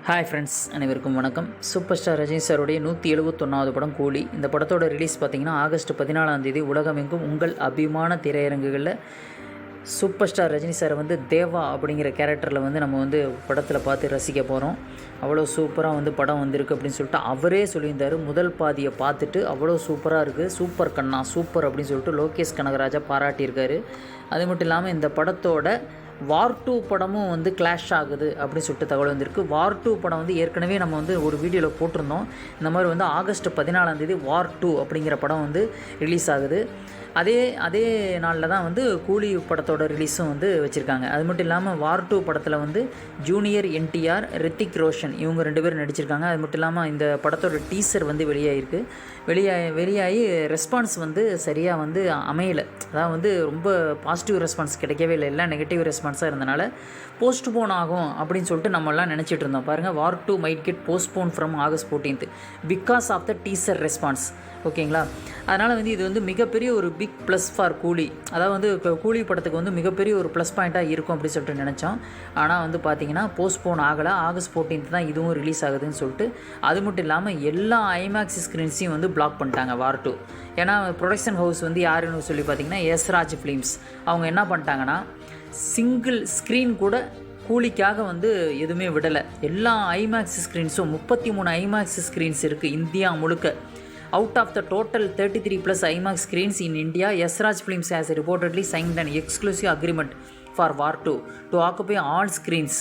Hi friends, அனைவருக்கும் வணக்கம். Super star Rajini சாருடைய 171வது படம் கூலி. இந்த படத்தோட ரிலீஸ் பார்த்திங்கன்னா ஆகஸ்ட் 14 உலகமெங்கும் உங்கள் அபிமான திரையரங்குகளில் சூப்பர் ஸ்டார் ரஜினி சாரை தேவா அப்படிங்கிற கேரக்டரில் நம்ம படத்தில் பார்த்து ரசிக்க போகிறோம். அவ்வளோ சூப்பராக படம் வந்திருக்கு அப்படின்னு சொல்லிட்டு அவரே சொல்லியிருந்தார். முதல் பாதியை பார்த்துட்டு அவ்வளோ சூப்பராக இருக்குது, சூப்பர் கண்ணா சூப்பர் அப்படின்னு சொல்லிட்டு லோகேஷ் கனகராஜா பாராட்டியிருக்காரு. அது மட்டும் இல்லாமல் இந்த படத்தோட வார் 2 படமும் கிளாஷ் ஆகுது அப்படின்னு சொல்லிட்டு தகவல் வந்திருக்கு. வார் 2 படம் ஏற்கனவே நம்ம ஒரு வீடியோவில் போட்டிருந்தோம். இந்த மாதிரி ஆகஸ்ட் 14 வார் 2 அப்படிங்கிற படம் ரிலீஸ் ஆகுது. அதே நாளில் தான் கூலி படத்தோட ரிலீஸும் வச்சுருக்காங்க. அது மட்டும் இல்லாமல் வார் 2 படத்தில் ஜூனியர் என்டிஆர், ரித்திக் ரோஷன் இவங்க 2 பேரும் நடிச்சிருக்காங்க. அது மட்டும் இல்லாமல் இந்த படத்தோட டீசர் வெளியாகிருக்கு. வெளியாகி ரெஸ்பான்ஸ் சரியாக அமையலை. அதாவது ரொம்ப பாசிட்டிவ் ரெஸ்பான்ஸ் கிடைக்கவே இல்லை, எல்லாம் நெகட்டிவ் ரெஸ்பான்ஸாக இருந்தனால போஸ்ட்போன் ஆகும் அப்படின்னு சொல்லிட்டு நம்மலாம் நினச்சிட்டு இருந்தோம். பாருங்கள், war 2 might get postpone from August 14 because of the teaser response. ஓகேங்களா? அதனால் இது மிகப்பெரிய ஒரு பிக் ப்ளஸ் ஃபார் கூலி. அதாவது கூலி படத்துக்கு மிகப்பெரிய ஒரு ப்ளஸ் பாயிண்ட்டாக இருக்கும் அப்படின்னு சொல்லிட்டு நினச்சோம். ஆனால் பார்த்திங்கன்னா போஸ்ட்போன் ஆகலை. ஆகஸ்ட் 14 தான் இதுவும் ரிலீஸ் ஆகுதுன்னு சொல்லிட்டு. அது மட்டும் இல்லாமல் எல்லா ஐமேக்ஸ் ஸ்க்ரீன்ஸையும் பிளாக் பண்ணிட்டாங்க வார் 2. ஏன்னா ப்ரொடக்ஷன் ஹவுஸ் யாருன்னு சொல்லி பார்த்திங்கன்னா எஸ்ராஜ் ஃபிலிம்ஸ். அவங்க என்ன பண்ணிட்டாங்கன்னா சிங்கிள் ஸ்க்ரீன் கூட கூலிக்காக எதுவுமே விடலை. எல்லா ஐமேக்ஸ் ஸ்க்ரீன்ஸும் 33 ஐமேக்ஸ் ஸ்க்ரீன்ஸ் இருக்குது இந்தியா முழுக்க. Out of the total 33+ IMAX screens in India, Yasraj Films has reportedly signed an exclusive agreement for War 2 to occupy all screens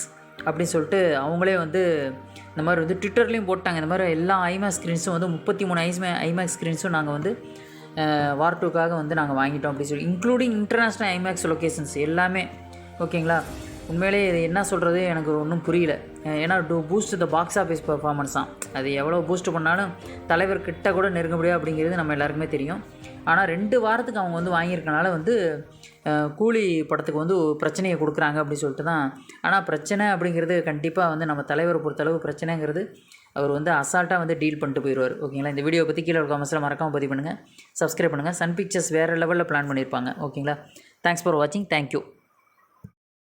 அப்படின்னு சொல்லிட்டு அவங்களே இந்த மாதிரி ட்விட்டர்லேயும் போட்டாங்க. இந்த மாதிரி எல்லா ஐமேக்ஸ் ஸ்க்ரீன்ஸும் 33 ஐமேக்ஸ் ஸ்க்ரீன்ஸும் நாங்கள் வார் 2க்காக நாங்கள் வாங்கிட்டோம் அப்படின்னு சொல்லி, இன்க்ளூடிங் இன்டர்நேஷ்னல் ஐமேக்ஸ் லொக்கேஷன்ஸ் எல்லாமே. ஓகேங்களா? உண்மையிலே இது என்ன சொல்கிறது எனக்கு ஒன்றும் புரியல. ஏன்னா boost the box office performance தான். அது எவ்வளோ பூஸ்ட் பண்ணாலும் தலைவர்கிட்ட கூட நெருங்க முடியாது அப்படிங்கிறது நம்ம எல்லாருக்குமே தெரியும். ஆனால் 2 வாரத்துக்கு அவங்க வாங்கியிருக்கனால கூலி படத்துக்கு பிரச்சனையை கொடுக்குறாங்க அப்படின்னு சொல்லிட்டு தான். ஆனால் பிரச்சனை அப்படிங்கிறது கண்டிப்பாக நம்ம தலைவரை பொறுத்தளவு பிரச்சனைங்கிறது அவர் அசால்ட்டாக டீல் பண்ணிட்டு போயிடுவார். ஓகேங்களா? இந்த வீடியோ பற்றி கீழே காமெண்ட்ஸில் மறக்காமல் பதிவு பண்ணுங்கள், சப்ஸ்கிரைப் பண்ணுங்கள். சன் பிக்சர்ஸ் வேறு லெவலில் பிளான் பண்ணியிருப்பாங்க. ஓகேங்களா? தேங்க்ஸ் ஃபார் வாட்சிங். தேங்க்யூ.